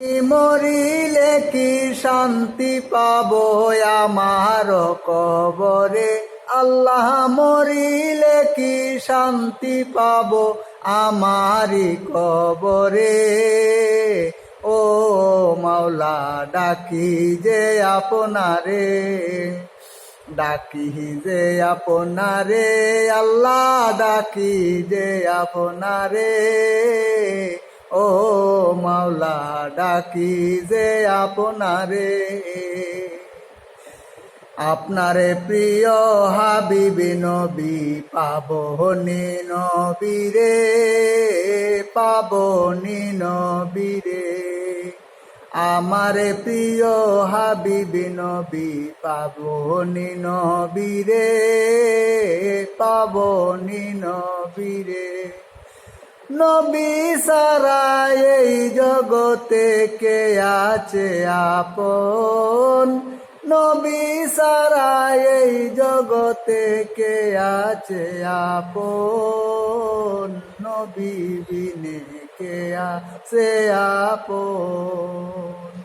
মরিলে কি শান্তি পাবো আমার কবরে, আল্লাহ মরিলে কি শান্তি পাবো আমারি কবরে। ও মাওলা ডাকি যে আপনারে, ডাকি যে আপনারে, আল্লাহ ডাকি যে আপনারে। ও মাওলা ডাকি যে আপনারে, আপনারে প্রিয় হাবিবি নবী পাবনি নবীরে, পাবনি নবীরে। আমারে প্রিয় হাবিবি নবী পাবনি নবীরে, পাবনি নবীরে। নবী সারা এই জগতে কে আছে আপন, নবী সারা এই জগতে কে আছে আপন, নবী বিনে কে আছে আপন।